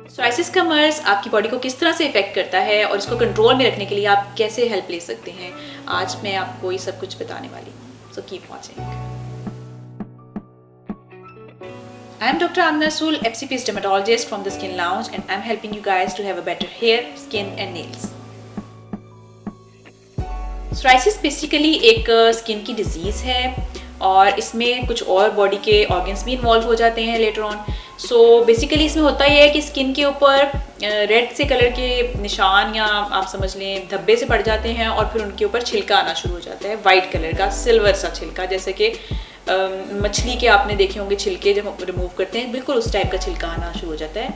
Psoriasis का मर्ज आपकी body को किस तरह से इफेक्ट करता है और इसको कंट्रोल में रखने के लिए आप कैसे हेल्प ले सकते हैं, आज मैं आपको ये सब कुछ बताने वाली हूँ। So keep watching. I am Dr. Amna Rasool, FCP's dermatologist from the Skin Lounge, and I'm helping you guys to have a better hair, skin and nails. Psoriasis basically एक स्किन की डिजीज़ है और इसमें कुछ और body के organs भी involve हो जाते हैं लेटर ऑन। सो बेसिकली इसमें होता यह है कि स्किन के ऊपर रेड से कलर के निशान या आप समझ लें धब्बे से पड़ जाते हैं और फिर उनके ऊपर छिलका आना शुरू हो जाता है, वाइट कलर का सिल्वर सा छिलका, जैसे कि मछली के आपने देखे होंगे छिलके जब रिमूव करते हैं, बिल्कुल उस टाइप का छिलका आना शुरू हो जाता है।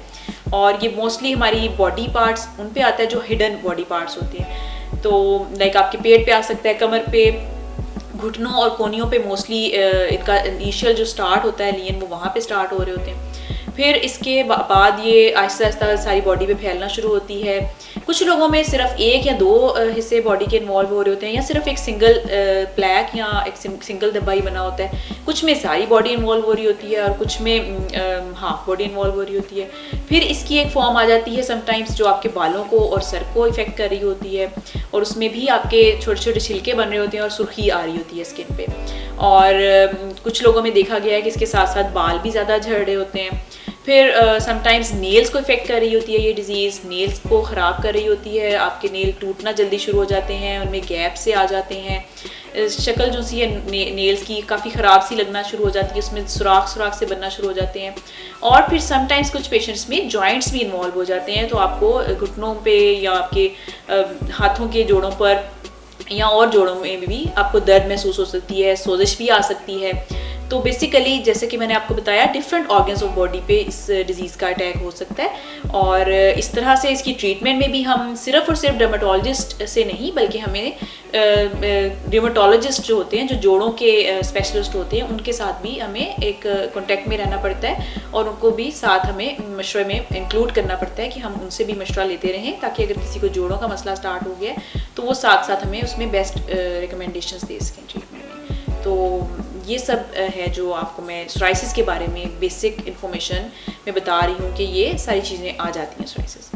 और ये मोस्टली हमारी बॉडी पार्ट्स उन पे आता है जो हिडन बॉडी पार्ट्स होते हैं। तो लाइक आपके पेट पे आ सकता है, कमर पे, घुटनों और कोनियों पे मोस्टली इनका इनिशियल जो स्टार्ट होता है लियन वो वहाँ पे स्टार्ट हो रहे होते हैं। फिर इसके बाद ये आहिस्ता आहिस्ता सारी बॉडी पे फैलना शुरू होती है। कुछ लोगों में सिर्फ एक या दो हिस्से बॉडी के इन्वॉल्व हो रहे होते हैं या सिर्फ एक सिंगल प्लैक या एक सिंगल धब्बा ही बना होता है। कुछ में सारी बॉडी इन्वॉल्व हो रही होती है और कुछ में हाफ बॉडी इन्वॉल्व हो रही होती है। फिर इसकी एक फॉर्म आ जाती है समटाइम्स जो आपके बालों को और सर को इफेक्ट कर रही होती है और उसमें भी आपके छोटे छोटे छिलके बन रहे होते हैं और सुर्खी आ रही होती है स्किन पे। और कुछ लोगों में देखा गया है कि इसके साथ साथ बाल भी ज़्यादा झड़ रहे होते हैं। फिर समटाइम्स नेल्स को इफेक्ट कर रही होती है ये डिज़ीज़, नेल्स को ख़राब कर रही होती है, आपके नेल टूटना जल्दी शुरू हो जाते हैं, उनमें गैप से आ जाते हैं, शक्ल जो सी है नेल्स की काफ़ी ख़राब सी लगना शुरू हो जाती है, उसमें सुराख सुराख से बनना शुरू हो जाते हैं। और फिर समटाइम्स कुछ पेशेंट्स में जॉइंट्स भी इन्वॉल्व हो जाते हैं, तो आपको घुटनों पे या आपके हाथों के जोड़ों पर या और जोड़ों में भी आपको दर्द महसूस हो सकती है, सोजिश भी आ सकती है। तो बेसिकली जैसे कि मैंने आपको बताया डिफरेंट ऑर्गन्स ऑफ बॉडी पे इस डिज़ीज़ का अटैक हो सकता है और इस तरह से इसकी ट्रीटमेंट में भी हम सिर्फ और सिर्फ डर्मेटोलॉजिस्ट से नहीं बल्कि हमें डर्मेटोलॉजिस्ट जो होते हैं, जो जोड़ों के स्पेशलिस्ट होते हैं, उनके साथ भी हमें एक कॉन्टेक्ट में रहना पड़ता है और उनको भी साथ हमें मशवरे में इंक्लूड करना पड़ता है कि हम उनसे भी मशवरा लेते रहें ताकि अगर किसी को जोड़ों का मसला स्टार्ट हो गया तो वो साथ साथ हमें उसमें बेस्ट रिकमेंडेशंस दे सकें ट्रीटमेंट में। तो ये सब है जो आपको मैं सोराइसिस के बारे में बेसिक इन्फॉर्मेशन मैं बता रही हूँ कि ये सारी चीज़ें आ जाती हैं सोराइसिस।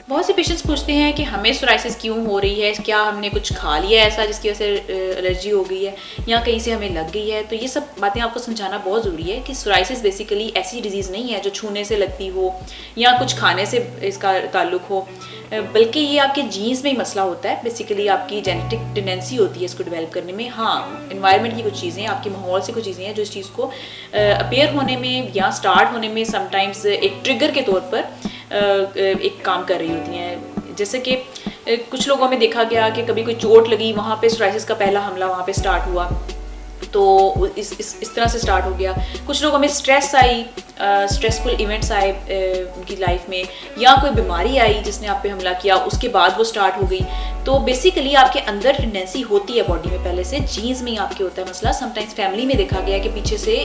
बहुत से पेशेंट्स पूछते हैं कि हमें सोराइसिस क्यों हो रही है, क्या हमने कुछ खा लिया है ऐसा जिसकी वजह से एलर्जी हो गई है या कहीं से हमें लग गई है। तो ये सब बातें आपको समझाना बहुत ज़रूरी है कि सोराइसिस बेसिकली ऐसी डिजीज़ नहीं है जो छूने से लगती हो या कुछ खाने से इसका ताल्लुक हो, बल्कि ये आपके जीन्स में ही मसला होता है। बेसिकली आपकी जेनेटिक टेंडेंसी होती है इसको डेवलप करने में। हाँ, एनवायरनमेंट की कुछ चीज़ें, आपके माहौल से कुछ चीज़ें हैं जो इस चीज़ को अपीयर होने में या स्टार्ट होने में समटाइम्स एक ट्रिगर के तौर पर एक काम कर रही होती हैं। जैसे कि कुछ लोगों में देखा गया कि कभी कोई चोट लगी, वहाँ पे सोराइसिस का पहला हमला वहाँ पे स्टार्ट हुआ, तो इस तरह से स्टार्ट हो गया। कुछ लोगों में स्ट्रेस आई, स्ट्रेसफुल इवेंट्स आए उनकी लाइफ में, या कोई बीमारी आई जिसने आप पे हमला किया, उसके बाद वो स्टार्ट हो गई। तो बेसिकली आपके अंदर टेंडेंसी होती है बॉडी में पहले से, जीन्स में ही आपके होता है मसला। समटाइम्स फैमिली में देखा गया कि पीछे से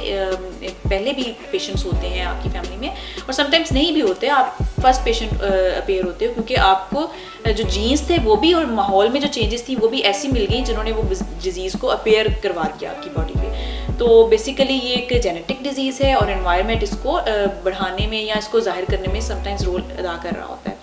पहले भी पेशेंट्स होते हैं आपकी फैमिली में और समटाइम्स नहीं भी होते, आप फर्स्ट पेशेंट अपीयर होते हो क्योंकि आपको जो जीन्स थे वो भी और माहौल में जो चेंजेस थी वो भी ऐसी मिल गई जिन्होंने वो डिजीज़ को अपीयर करवा दिया आपकी बॉडी पे। तो बेसिकली ये एक जेनेटिक डिजीज़ है और एनवायरनमेंट इसको बढ़ाने में या इसको जाहिर करने में समटाइम्स रोल अदा कर रहा होता है।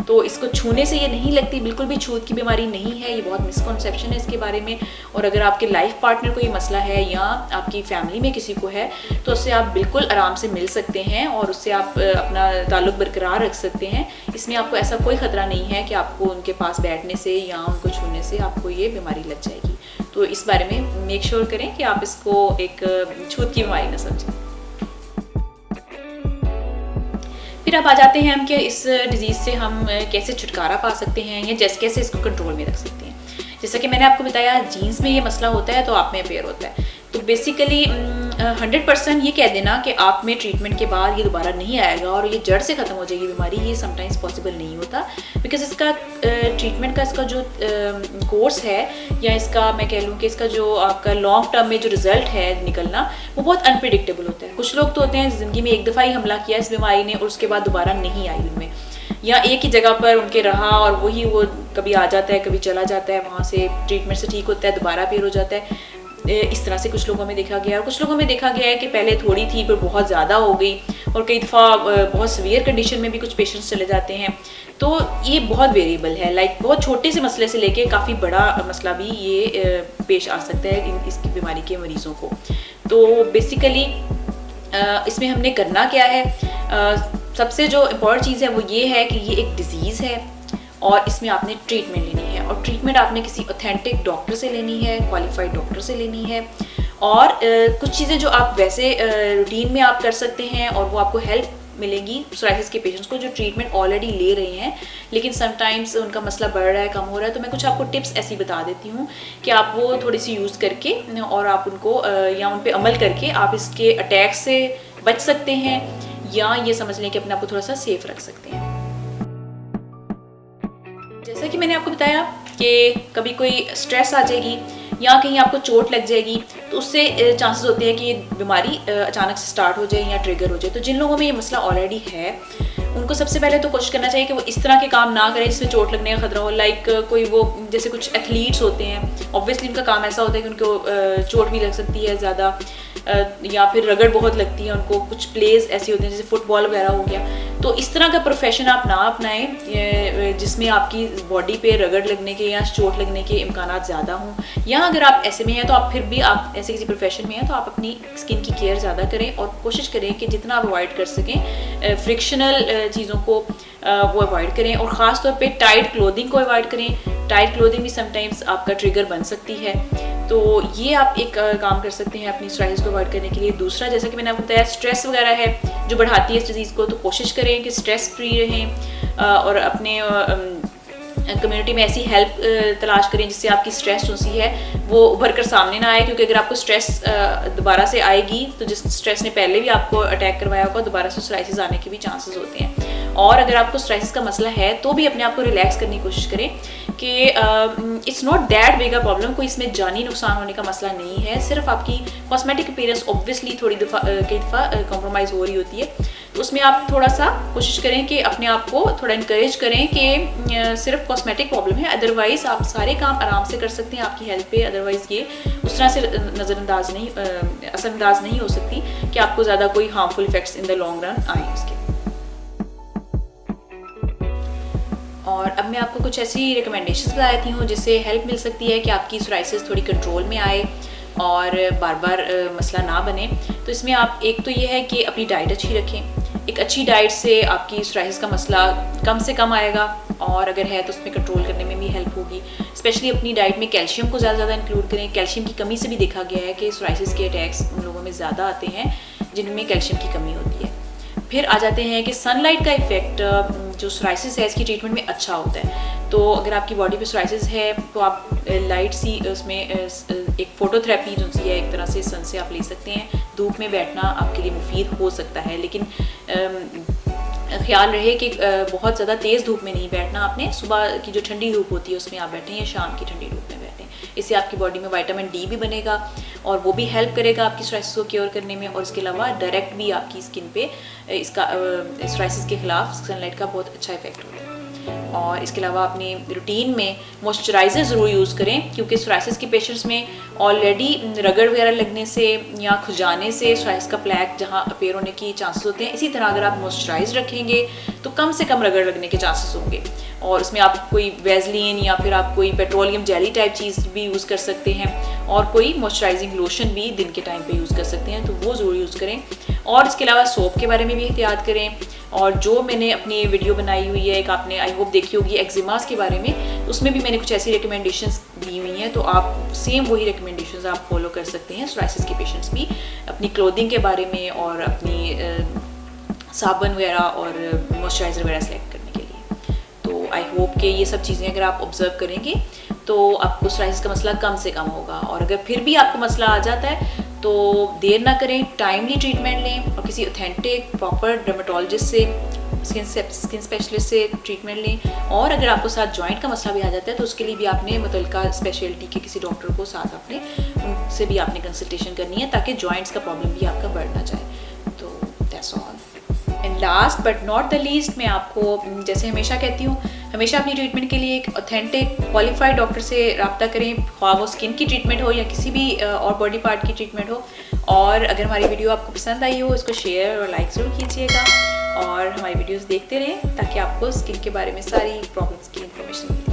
तो इसको छूने से ये नहीं लगती, बिल्कुल भी छूत की बीमारी नहीं है, ये बहुत मिसकॉन्सेप्शन है इसके बारे में। और अगर आपके लाइफ पार्टनर को ये मसला है या आपकी फैमिली में किसी को है तो उससे आप बिल्कुल आराम से मिल सकते हैं और उससे आप अपना ताल्लुक बरकरार रख सकते हैं। इसमें आपको ऐसा कोई ख़तरा नहीं है कि आपको उनके पास बैठने से या उनको छूने से आपको ये बीमारी लग जाएगी। तो इस बारे में मेक श्योर करें कि आप इसको एक छूत की बीमारी न समझें। फिर अब आ जाते हैं हम कि इस डिज़ीज़ से हम कैसे छुटकारा पा सकते हैं या कैसे इसको कंट्रोल में रख सकते हैं। जैसा कि मैंने आपको बताया जीन्स में ये मसला होता है तो आप में अपीयर होता है। तो बेसिकली 100% ये कह देना कि आप में ट्रीटमेंट के बाद ये दोबारा नहीं आएगा और ये जड़ से ख़त्म हो जाएगी बीमारी, ये समटाइम्स पॉसिबल नहीं होता। बिकॉज इसका ट्रीटमेंट का इसका जो कोर्स है या इसका मैं कह लूँ कि इसका जो आपका लॉन्ग टर्म में जो रिजल्ट है निकलना वो बहुत अनप्रिडिक्टेबल होता है। कुछ लोग तो होते हैं ज़िंदगी में एक दफ़ा ही हमला किया इस बीमारी ने और उसके बाद दोबारा नहीं आई उनमें, या एक ही जगह पर उनके रहा और वही वो कभी आ जाता है कभी चला जाता है, वहाँ से ट्रीटमेंट से ठीक होता है दोबारा फिर हो जाता है। इस तरह से कुछ लोगों में देखा गया और कुछ लोगों में देखा गया है कि पहले थोड़ी थी फिर बहुत ज़्यादा हो गई और कई दफ़ा बहुत सीवियर कंडीशन में भी कुछ पेशेंट्स चले जाते हैं। तो ये बहुत वेरिएबल है, लाइक बहुत छोटे से मसले से लेके काफ़ी बड़ा मसला भी ये पेश आ सकता है इसकी बीमारी के मरीज़ों को। तो बेसिकली इसमें हमने करना क्या है, सबसे जो इम्पॉर्टेंट चीज़ है वो ये है कि ये एक डिज़ीज़ है और इसमें आपने ट्रीटमेंट लेनी है, और ट्रीटमेंट आपने किसी ऑथेंटिक डॉक्टर से लेनी है, क्वालिफाइड डॉक्टर से लेनी है। और कुछ चीज़ें जो आप वैसे रूटीन में आप कर सकते हैं और वो आपको हेल्प मिलेंगी सोराइसिस के पेशेंट्स को जो ट्रीटमेंट ऑलरेडी ले रहे हैं लेकिन समटाइम्स उनका मसला बढ़ रहा है, कम हो रहा है। तो मैं कुछ आपको टिप्स ऐसी बता देती हूँ कि आप वो थोड़ी सी यूज़ करके और आप उनको या उन पे अमल करके आप इसके अटैक से बच सकते हैं, या ये समझ लें कि अपने आप को थोड़ा सा सेफ रख सकते हैं। जैसा कि मैंने आपको बताया कि कभी कोई स्ट्रेस आ जाएगी या कहीं आपको चोट लग जाएगी तो उससे चांसेस होते हैं कि ये बीमारी अचानक से स्टार्ट हो जाए या ट्रिगर हो जाए। तो जिन लोगों में ये मसला ऑलरेडी है उनको सबसे पहले तो कोशिश करना चाहिए कि वो इस तरह के काम ना करें जिसमें चोट लगने का खतरा हो। लाइक कोई वो जैसे कुछ एथलीट्स होते हैं, ऑब्वियसली उनका काम ऐसा होता है कि उनको चोट भी लग सकती है ज़्यादा, या फिर रगड़ बहुत लगती है उनको। कुछ प्लेज ऐसे होते हैं जैसे फुटबॉल वगैरह हो गया। तो इस तरह का प्रोफेशन आप ना अपनाएं जिसमें आपकी बॉडी पे रगड़ लगने के या चोट लगने के इम्कानात ज़्यादा हों। या अगर आप ऐसे में हैं तो आप फिर भी आप ऐसे किसी प्रोफेशन में हैं तो आप अपनी स्किन की केयर ज़्यादा करें और कोशिश करें कि जितना आप अवॉइड कर सकें फ्रिक्शनल चीज़ों को वो अवॉइड करें, और ख़ास तौर पे टाइट क्लोथिंग को अवॉइड करें। टाइट क्लोथिंग भी समटाइम्स आपका ट्रिगर बन सकती है। तो ये आप एक काम कर सकते हैं अपनी सोराइसिस को अवॉइड करने के लिए। दूसरा, जैसा कि मैंने आपको बताया, स्ट्रेस वगैरह है जो बढ़ाती है इस डिज़ीज़ को, तो कोशिश करें कि स्ट्रेस फ्री रहें और अपने कम्युनिटी में ऐसी हेल्प तलाश करें जिससे आपकी स्ट्रेस जो सी है वो उभर कर सामने ना आए। क्योंकि अगर आपको स्ट्रेस दोबारा से आएगी तो जिस स्ट्रेस ने पहले भी आपको अटैक करवाया होगा दोबारा से सोराइसिस आने के भी चांसेस होते हैं। और अगर आपको सोराइसिस का मसला है तो भी अपने आप को रिलैक्स करने की कोशिश करें कि it's not that big a problem, कोई इसमें जानी नुकसान होने का मसला नहीं है। सिर्फ आपकी कॉस्मेटिक अपीयरेंस ऑब्वियसली कई दफ़ा कॉम्प्रोमाइज़ हो रही होती है। तो उसमें आप थोड़ा सा कोशिश करें कि अपने आप को थोड़ा इंकरेज करें कि सिर्फ कॉस्मेटिक प्रॉब्लम है, अदरवाइज आप सारे काम आराम से कर सकते हैं आपकी हेल्थ पे। अदरवाइज ये उस तरह से नज़रअंदाज नहीं असरअंदाज नहीं हो सकती कि आपको ज़्यादा कोई harmful effects in the long run आए उसके। और अब मैं आपको कुछ ऐसी रिकमेंडेशंस बताती हूँ जिससे हेल्प मिल सकती है कि आपकी सोराइसिस थोड़ी कंट्रोल में आए और बार बार मसला ना बने। तो इसमें आप एक तो ये है कि अपनी डाइट अच्छी रखें। एक अच्छी डाइट से आपकी सोराइसिस का मसला कम से कम आएगा, और अगर है तो उसमें कंट्रोल करने में भी हेल्प होगी। स्पेशली अपनी डाइट में कैल्शियम को ज़्यादा इंक्लूड करें। कैल्शियम की कमी से भी देखा गया है कि सोराइसिस के अटैक्स उन लोगों में ज़्यादा आते हैं जिनमें कैल्शियम की कमी होती है। फिर आ जाते हैं कि सनलाइट का इफेक्ट जो सोराइसिस है इसकी ट्रीटमेंट में अच्छा होता है। तो अगर आपकी बॉडी पे सोराइसिस है तो आप लाइट सी उसमें एक फोटोथेरेपी जो सी है एक तरह से सन से आप ले सकते हैं। धूप में बैठना आपके लिए मुफीद हो सकता है, लेकिन ख्याल रहे कि बहुत ज़्यादा तेज़ धूप में नहीं बैठना। आपने सुबह की जो ठंडी धूप होती है उसमें आप बैठें या शाम की ठंडी धूप में बैठें। इससे आपकी बॉडी में विटामिन डी भी बनेगा और वो भी हेल्प करेगा आपकी सोराइसिस को क्योर करने में। और इसके अलावा डायरेक्ट भी आपकी स्किन पे इसका सोराइसिस के खिलाफ सनलाइट का बहुत अच्छा इफेक्ट होता है। और इसके अलावा अपने रूटीन में मॉइस्चराइज़र ज़रूर यूज़ करें, क्योंकि सोराइसिस के पेशेंट्स में ऑलरेडी रगड़ वगैरह लगने से या खुजाने से सोराइसिस का प्लैक जहाँ अपीयर होने की चांसेस होते हैं। इसी तरह अगर आप मॉइस्चराइज रखेंगे तो कम से कम रगड़ लगने के चांसेस होंगे। और उसमें आप कोई वेजलिन या फिर आप कोई पेट्रोलियम जेली टाइप चीज़ भी यूज़ कर सकते हैं, और कोई मॉइस्चराइजिंग लोशन भी दिन के टाइम पे यूज़ कर सकते हैं, तो वो ज़रूर यूज़ करें। और इसके अलावा सोप के बारे में भी एहतियात करें। और जो मैंने अपनी वीडियो बनाई हुई है एक, आपने आई होप देखी होगी एक्जिमास के बारे में, उसमें भी मैंने कुछ ऐसी रिकमेंडेशंस दी हुई हैं। तो आप सेम वही रिकमेंडेशंस आप फॉलो कर सकते हैं सोराइसिस के पेशेंट्स भी, अपनी क्लोथिंग के बारे में और अपनी साबुन वगैरह और मॉइस्चराइज़र वगैरह सेलेक्ट करने के लिए। तो आई होप कि ये सब चीज़ें अगर आप ऑब्जर्व करेंगे तो आपको सोराइसिस का मसला कम से कम होगा। और अगर फिर भी आपको मसला आ जाता है तो देर ना करें, टाइमली ट्रीटमेंट लें और किसी ऑथेंटिक प्रॉपर डर्मेटोलॉजिस्ट से, स्किन स्पेशलिस्ट से ट्रीटमेंट लें। और अगर आपको साथ जॉइंट का मसला भी आ जाता है तो उसके लिए भी आपने मुतल्लिका स्पेशलिटी के किसी डॉक्टर को साथ आपने उनसे भी आपने कंसल्टेशन करनी है ताकि जॉइंट्स का प्रॉब्लम भी आपका बढ़ ना जाए। तो that's all. And last but not the least, मैं आपको जैसे हमेशा कहती हूँ हमेशा अपनी ट्रीटमेंट के लिए एक ऑथेंटिक क्वालिफाइड डॉक्टर से रब्ता करें, ख्वाह वो स्किन की ट्रीटमेंट हो या किसी भी और बॉडी पार्ट की ट्रीटमेंट हो। और अगर हमारी वीडियो आपको पसंद आई हो, इसको शेयर और लाइक ज़रूर कीजिएगा और हमारी वीडियोस देखते रहें ताकि आपको स्किन के बारे में सारी प्रॉब्लम्स की इन्फॉर्मेशन मिले।